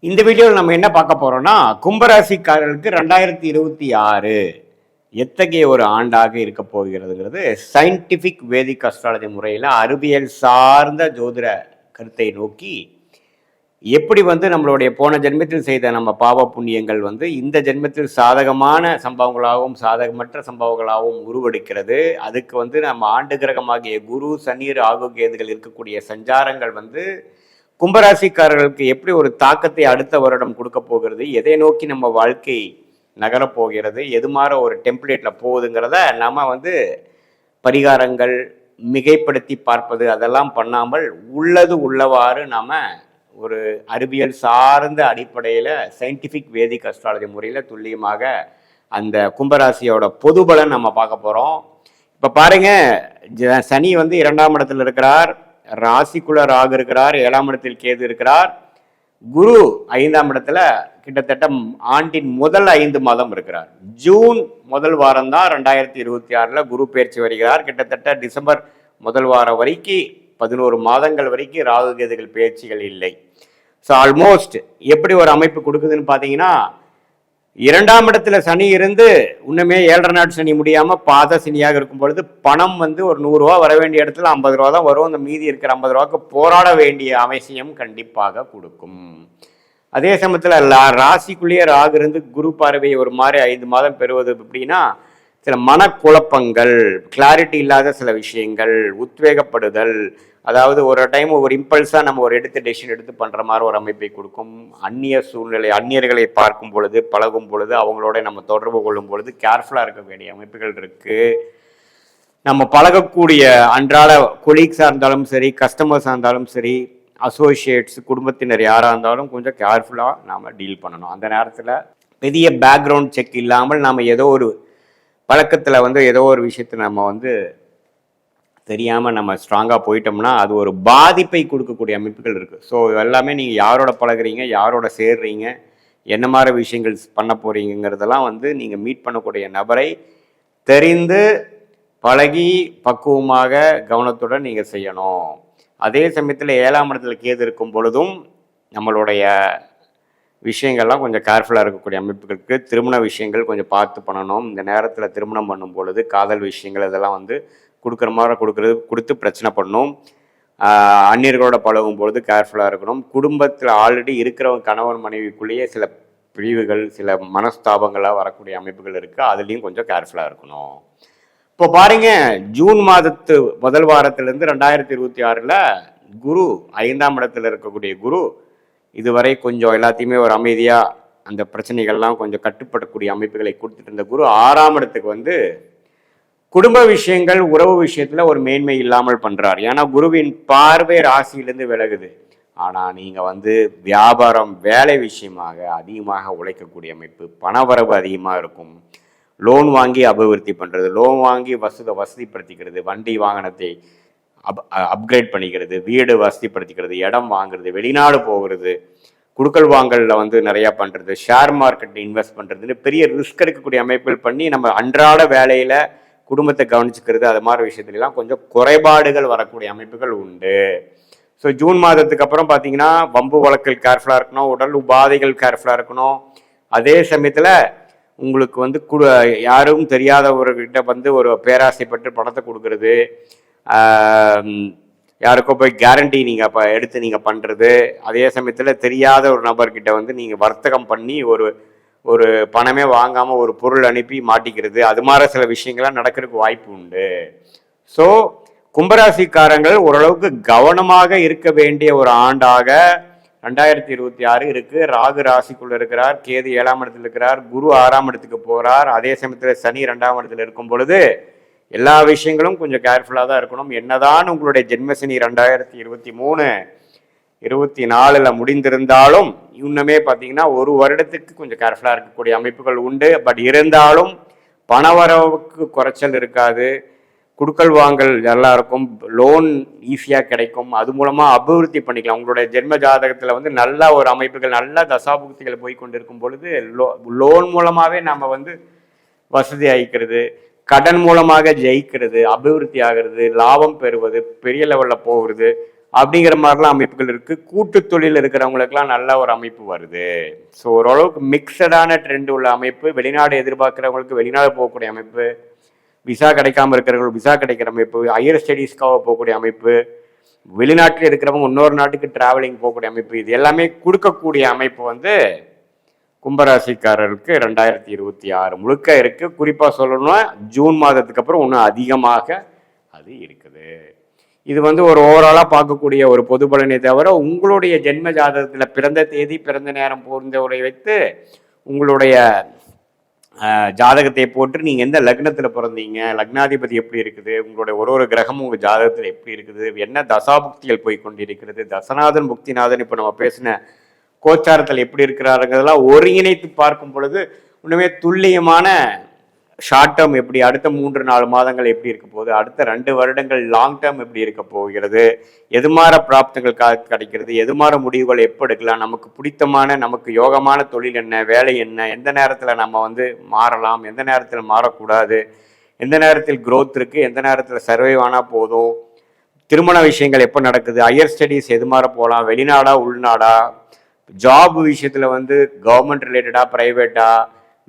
இந்த வீடியோவில் நம்ம என்ன பார்க்க போறோம்னா கும்பராசிக்காரர்களுக்கு 2026 எத்தகைய ஒரு ஆண்டாக இருக்க போகிறதுங்கிறது சயின்டிஃபிக் வேதிக் அஸ்ட்ராலஜி முறையில் அறிவியல் சார்ந்த ஜோதிட கருத்தை நோக்கி எப்படி நம்மளுடைய போன ஜென்மத்தில் செய்த நம்ம பாவ புண்ணியங்கள் இந்த ஜென்மத்தில் சாதகமான சம்பவங்களாகவும் சாதகமற்ற சம்பவங்களாகவும் உருவெடுக்கிறது. அதுக்கு நம்ம ஆண்டு கிரகமாகிய குரு சனி ராகு கேதுகள் இருக்கக்கூடிய சஞ்சாரங்கள் கும்பராசிக்காரர்களுக்கு எப்படி ஒரு தாக்கத்தை அடுத்த வருடம் கொடுக்க போகிறது, எதை நோக்கி நம்ம வாழ்க்கை நகரப்போகிறது, எது மாதிரி ஒரு டெம்ப்ளேட்ல போகுதுங்கிறத நம்ம பரிகாரங்கள் மிகைப்படுத்தி பார்ப்பது அதெல்லாம் பண்ணாமல் உள்ளது உள்ளவாறு நாம ஒரு அறிவியல் சார்ந்த அடிப்படையில் சயின்டிஃபிக் வேதிக் அஸ்ட்ராலஜி முறையில் துல்லியமாக அந்த கும்பராசியோட பொது பலன் நம்ம பார்க்க போகிறோம். இப்போ பாருங்க, சனி 2ஆம் இடத்துல இருக்கிறார், ராசிக்குள்ள ராகு இருக்கிறார், 7ஆம் இடத்தில் கேது இருக்கிறார், குரு 5ஆம் இடத்துல கிட்டத்தட்ட ஆண்டின் முதல் 5 மாதம் இருக்கிறார். ஜூன் முதல் வாரம் தான் 2026 குரு பயிற்சி வருகிறார். கிட்டத்தட்ட டிசம்பர் முதல் வாரம் வரைக்கும் 11 மாதங்கள் வரைக்கும் ராகு கேதுகள் பயிற்சிகள் இல்லை. ஸோ ஆல்மோஸ்ட் எப்படி ஒரு அமைப்பு கொடுக்குதுன்னு பார்த்தீங்கன்னா, 2ஆம் இடத்துல சனி இருந்து இன்னுமே 7.5 நாட் சனி முடியாம பாத சனியாக இருக்கும் பொழுது பணம் ஒரு 100 ரூபா வர வேண்டிய இடத்துல 50 ரூபா தான் வரும். அந்த மீதி இருக்கிற 50 ரூபாய்க்கு போராட வேண்டிய அவசியம் கண்டிப்பாக கொடுக்கும். அதே சமயத்தில் ராசிக்குள்ளேயே ராகு இருந்து குரு பார்வையை ஒரு மாதிரி 5 மாதம் பெறுவது எப்படின்னா, சில மனக்குழப்பங்கள், கிளாரிட்டி இல்லாத சில விஷயங்கள், உத்வேகப்படுதல், அதாவது ஒரு டைம் ஒரு இம்பல்ஸாக நம்ம ஒரு டெசிஷன் எடுத்து பண்ணுற மாதிரி ஒரு அமைப்பை கொடுக்கும். அந்நிய சூழ்நிலை, அந்நியர்களை பார்க்கும் பொழுது, பழகும் பொழுது, அவங்களோட நம்ம தொடர்பு கொள்ளும் பொழுது கேர்ஃபுல்லாக இருக்க வேண்டிய அமைப்புகள் இருக்குது. நம்ம பழகக்கூடிய அன்றாட கொலீக்ஸாக இருந்தாலும் சரி, கஸ்டமர்ஸாக இருந்தாலும் சரி, அசோசியேட்ஸ், குடும்பத்தினர் யாராக இருந்தாலும் கொஞ்சம் கேர்ஃபுல்லாக நாம் டீல் பண்ணணும். அந்த நேரத்தில் பெரிய பேக்ரவுண்ட் செக் இல்லாமல் நாம் ஏதோ ஒரு பழக்கத்தில் ஏதோ ஒரு விஷயத்தை நம்ம தெரியாமல் நம்ம ஸ்ட்ராங்காக போயிட்டோம்னா அது ஒரு பாதிப்பை கொடுக்கக்கூடிய அமைப்புகள் இருக்குது. ஸோ எல்லாமே நீங்கள் யாரோட பழகுறீங்க, யாரோட சேர்றீங்க, என்ன மாதிரி விஷயங்கள் பண்ண போகிறீங்கிறதெல்லாம் நீங்கள் மீட் பண்ணக்கூடிய நபரை தெரிந்து பழகி பக்குவமாக கவனத்துடன் நீங்கள் செய்யணும். அதே சமயத்தில் 7ஆம் இடத்துல கேது இருக்கும் பொழுதும் நம்மளுடைய விஷயங்கள்லாம் கொஞ்சம் கேர்ஃபுல்லாக இருக்கக்கூடிய அமைப்புகளுக்கு திருமண விஷயங்கள் கொஞ்சம் பார்த்து பண்ணணும். இந்த நேரத்தில் திருமணம் பண்ணும் பொழுது காதல் விஷயங்கள் இதெல்லாம் கொடுக்குற மாதிரி கொடுத்து பிரச்சனை பண்ணணும். அந்நியர்களோட பழகும் பொழுது கேர்ஃபுல்லாக இருக்கணும். குடும்பத்தில் ஆல்ரெடி இருக்கிறவங்க கணவன் மனைவிக்குள்ளேயே சில பிரிவுகள், சில மனஸ்தாபங்களாக வரக்கூடிய அமைப்புகள் இருக்குது. அதுலேயும் கொஞ்சம் கேர்ஃபுல்லாக இருக்கணும். இப்போ பாருங்க, ஜூன் மாதத்து முதல் வாரத்திலேருந்து 2026 குரு 5ஆம் இடத்துல இருக்கக்கூடிய குரு இதுவரை கொஞ்சம் எல்லாத்தையுமே ஒரு அமைதியாக அந்த பிரச்சனைகள்லாம் கொஞ்சம் கட்டுப்படக்கூடிய அமைப்புகளை கொடுத்துட்டு இருந்த குரு 6ஆம் இடத்துக்கு குடும்ப விஷயங்கள், உறவு விஷயத்தில் ஒரு மேன்மை இல்லாமல் பண்ணுறார். ஏன்னா குருவின் பார்வை ராசியிலேருந்து விலகுது. ஆனால் நீங்கள் வியாபாரம், வேலை விஷயமாக அதிகமாக உழைக்கக்கூடிய அமைப்பு, பணவரவு அதிகமாக இருக்கும். லோன் வாங்கி அபிவிருத்தி பண்ணுறது, லோன் வாங்கி வசதிப்படுத்திக்கிறது, வண்டி வாகனத்தை அப்கிரேட் பண்ணிக்கிறது, வீடு வசதிப்படுத்திக்கிறது, இடம் வாங்குறது, வெளிநாடு போகிறது, குடுக்கல் வாங்கலில் நிறையா பண்ணுறது, ஷேர் மார்க்கெட்டில் இன்வெஸ்ட் பண்ணுறதுன்னு பெரிய ரிஸ்க் எடுக்கக்கூடிய அமைப்புகள் பண்ணி நம்ம அன்றாட வேலையில் குடும்பத்தை கவனிச்சுக்கிறது, அது மாதிரி விஷயத்துலாம் கொஞ்சம் குறைபாடுகள் வரக்கூடிய அமைப்புகள் உண்டு. ஸோ ஜூன் மாதத்துக்கு அப்புறம் பார்த்தீங்கன்னா வம்பு வழக்கில் கேர்ஃபுல்லாக இருக்கணும், உடல் உபாதைகள் கேர்ஃபுல்லாக இருக்கணும். அதே சமயத்தில் உங்களுக்கு யாரும் தெரியாதவர்கிட்ட ஒரு பேராசைப்பட்டு பணத்தை கொடுக்கறது, யாருக்கோ போய் கேரண்டி நீங்கள் எடுத்து நீங்கள் பண்ணுறது, அதே சமயத்தில் தெரியாத ஒரு நபர்கிட்ட நீங்கள் வர்த்தகம் பண்ணி ஒரு பணமே வாங்காமல் ஒரு பொருள் அனுப்பி மாட்டிக்கிறது, அது மாதிரி சில விஷயங்கள்லாம் நடக்கிறதுக்கு வாய்ப்பு உண்டு. ஸோ கும்பராசிக்காரங்கள் ஓரளவுக்கு கவனமாக இருக்க வேண்டிய ஒரு ஆண்டாக 2026 இருக்குது. ராகு ராசிக்குள்ள இருக்கிறார், கேது 7ஆம் இடத்துல இருக்கிறார், குரு 6ஆம் இடத்துக்கு போகிறார். அதே சமயத்தில் சனி 2ஆம் இடத்துல இருக்கும் பொழுது எல்லா விஷயங்களும் கொஞ்சம் கேர்ஃபுல்லாக தான் இருக்கணும். என்னதான் உங்களுடைய ஜென்மசனி 2023 24 முடிந்திருந்தாலும் இன்னுமே பார்த்தீங்கன்னா ஒரு வருடத்துக்கு கொஞ்சம் கேர்ஃபுல்லாக இருக்கக்கூடிய அமைப்புகள் உண்டு. பட் இருந்தாலும் பணவரவுக்கு குறைச்சல் இருக்காது, குடுக்கல் வாங்கல் நல்லா இருக்கும், லோன் ஈஸியாக கிடைக்கும், அது மூலமாக அபிவிருத்தி பண்ணிக்கலாம். உங்களுடைய ஜென்ம ஜாதகத்தில் நல்ல ஒரு அமைப்புகள், நல்ல தசாபுக்திகள் போய் கொண்டு இருக்கும் பொழுது லோன் மூலமாகவே நம்ம வசதி ஆகிக்கிறது, கடன் மூலமாக ஜெயிக்கிறது, அபிவிருத்தி ஆகிறது, லாபம் பெறுவது, பெரிய லெவலில் போகிறது, அப்படிங்கிற மாதிரிலாம் அமைப்புகள் இருக்கு. கூட்டு தொழில் இருக்கிறவங்களுக்குலாம் நல்ல ஒரு அமைப்பு வருது. ஸோ ஓரளவுக்கு மிக்சடான ட்ரெண்ட் உள்ள அமைப்பு. வெளிநாடு எதிர்பார்க்கிறவங்களுக்கு வெளிநாடு போகக்கூடிய அமைப்பு, விசா கிடைக்காம இருக்கிறவங்களுக்கு விசா கிடைக்கிற அமைப்பு, ஹையர் ஸ்டடீஸ்க்காக போகக்கூடிய அமைப்பு, வெளிநாட்டில் இருக்கிறவங்க இன்னொரு நாட்டுக்கு டிராவலிங் போகக்கூடிய அமைப்பு, இது எல்லாமே கொடுக்கக்கூடிய அமைப்பு வந்து கும்பராசிக்காரருக்கு 2026 முழுக்க இருக்கு. குறிப்பா சொல்லணும்னா ஜூன் மாதத்துக்கு அப்புறம் இன்னும் அதிகமாக அது இருக்குது. இது வந்து ஒரு ஓவராலா பார்க்கக்கூடிய ஒரு பொது பலனை தவிர உங்களுடைய ஜென்ம ஜாதகத்துல பிறந்த தேதி பிறந்த நேரம் பொருந்தவரை வைத்து உங்களுடைய ஜாதகத்தை போட்டு நீங்க எந்த லக்னத்துல பிறந்தீங்க, லக்னாதிபதி எப்படி இருக்குது, உங்களுடைய ஒரு கிரகம் உங்க ஜாதகத்துல எப்படி இருக்குது, என்ன தசாபுக்திகள் போய் கொண்டிருக்கிறது, தசநாதன் புக்திநாதன் இப்ப நம்ம பேசின கோச்சாரத்தில் எப்படி இருக்கிறாருங்கிறதெல்லாம் ஒருங்கிணைத்து பார்க்கும் பொழுது இன்னுமே துல்லியமான ஷார்ட் டேர்ம் எப்படி, அடுத்த 3-4 மாதங்கள் எப்படி இருக்க போகுது, அடுத்த 2 வருடங்கள் லாங் டேர்ம் எப்படி இருக்க போகிறது, எதுமாற பிராப்தங்கள் கிடைக்கிறது, எதுமாற முடிவுகள் எப்போ எடுக்கலாம், நமக்கு பிடித்தமான நமக்கு யோகமான தொழில் என்ன, வேலை என்ன, எந்த நேரத்தில் நம்ம வந்து மாறலாம், எந்த நேரத்தில் மாறக்கூடாது, எந்த நேரத்தில் க்ரோத் இருக்குது, எந்த நேரத்தில் சர்வைவ் ஆனால் போதும், திருமண விஷயங்கள் எப்போ நடக்குது, ஹையர் ஸ்டடீஸ் எது மாற போகலாம், வெளிநாடா உள்நாடா, ஜாப் விஷயத்தில் வந்து கவர்மெண்ட் ரிலேட்டடா ப்ரைவேட்டா,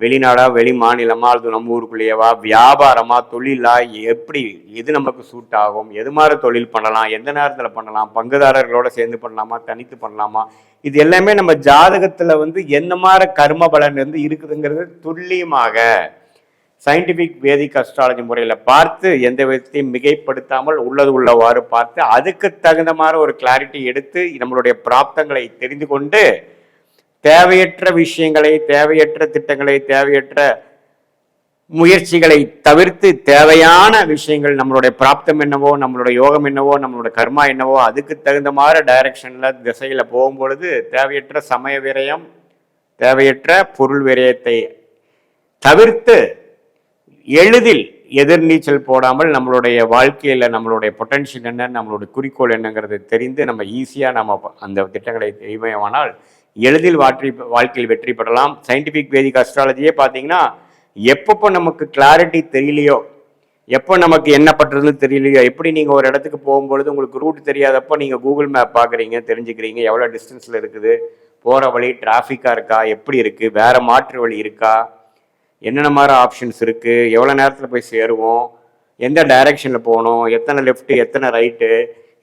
வெளிநாடா வெளி மாநிலமா, அது நம்ம ஊருக்குள்ளேயவா, வியாபாரமா தொழிலா, எப்படி எது நமக்கு சூட் ஆகும், எது மாதிரி தொழில் பண்ணலாம், எந்த நேரத்தில் பண்ணலாம், பங்குதாரர்களோட சேர்ந்து பண்ணலாமா, தனித்து பண்ணலாமா, இது எல்லாமே நம்ம ஜாதகத்தில் வந்து என்ன மாதிரி கர்ம பலன் வந்து இருக்குதுங்கிறது துல்லியமாக சயின்டிஃபிக் வேதிக் அஸ்ட்ராலஜி முறையில் பார்த்து எந்த விதத்தையும் மிகைப்படுத்தாமல் உள்ளது உள்ளவாறு பார்த்து அதுக்கு தகுந்த மாதிரி ஒரு கிளாரிட்டி எடுத்து நம்மளுடைய பிராப்தங்களை தெரிந்து கொண்டு தேவையற்ற விஷயங்களை, தேவையற்ற திட்டங்களை, தேவையற்ற முயற்சிகளை தவிர்த்து தேவையான விஷயங்கள், நம்மளுடைய பிராப்தம் என்னவோ, நம்மளுடைய யோகம் என்னவோ, நம்மளுடைய கர்மா என்னவோ, அதுக்கு தகுந்த மாதிரி டைரக்ஷன்ல திசையில போகும்பொழுது தேவையற்ற சமய விரயம், தேவையற்ற பொருள் விரயத்தை தவிர்த்து எளிதில் எதிர்நீச்சல் போடாமல் நம்மளுடைய வாழ்க்கையில் நம்மளுடைய பொட்டன்ஷியல் என்ன, நம்மளுடைய குறிக்கோள் என்னங்கிறது தெரிந்து நம்ம ஈஸியாக நம்ம அந்த திட்டங்களை தெரியுமானால் எளிதில் வாழ்க்கையில் வெற்றி பெறலாம். சயின்டிஃபிக் வேதிக் அஸ்ட்ராலஜியே பார்த்தீங்கன்னா எப்பப்போ நமக்கு கிளாரிட்டி தெரியலையோ, எப்போ நமக்கு என்ன பண்ணுறதுன்னு தெரியலையோ, எப்படி நீங்கள் ஒரு இடத்துக்கு போகும்பொழுது உங்களுக்கு ரூட் தெரியாதப்போ நீங்கள் கூகுள் மேப் பார்க்குறீங்க, தெரிஞ்சுக்கிறீங்க எவ்வளோ டிஸ்டன்ஸில் இருக்குது, போகிற வழி டிராஃபிக்காக இருக்கா, எப்படி இருக்குது, வேறு மாற்று வழி இருக்கா, என்னென்ன மாதிரி ஆப்ஷன்ஸ் இருக்குது, எவ்வளோ நேரத்தில் போய் சேருவோம், எந்த டைரக்ஷனில் போகணும், எத்தனை லெஃப்ட்டு எத்தனை ரைட்டு,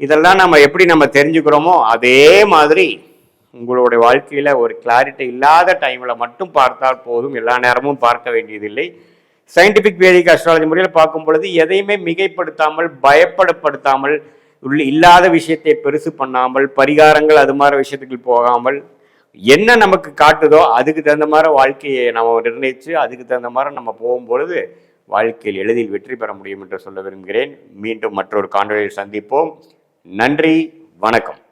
இதெல்லாம் நம்ம எப்படி நம்ம தெரிஞ்சுக்கிறோமோ அதே மாதிரி உங்களுடைய வாழ்க்கையில் ஒரு கிளாரிட்டி இல்லாத டைமில் மட்டும் பார்த்தால் போதும், எல்லா நேரமும் பார்க்க வேண்டியதில்லை. சயின்டிஃபிக் வேதிக் அஸ்ட்ராலஜி முறையில் பார்க்கும் பொழுது எதையுமே மிகைப்படுத்தாமல், பயப்படுத்தாமல், இல்லாத விஷயத்தை பெருசு பண்ணாமல், பரிகாரங்கள் அது மாதிரி விஷயத்துக்கு போகாமல், என்ன நமக்கு காட்டுதோ அதுக்கு தகுந்த மாதிரி வாழ்க்கையை நம்ம நிர்ணயித்து அதுக்கு தகுந்த மாதிரி நம்ம போகும்பொழுது வாழ்க்கையில் எளிதில் வெற்றி பெற முடியும் என்று சொல்ல விரும்புகிறேன். மீண்டும் மற்றொரு காணொளியில் சந்திப்போம். நன்றி, வணக்கம்.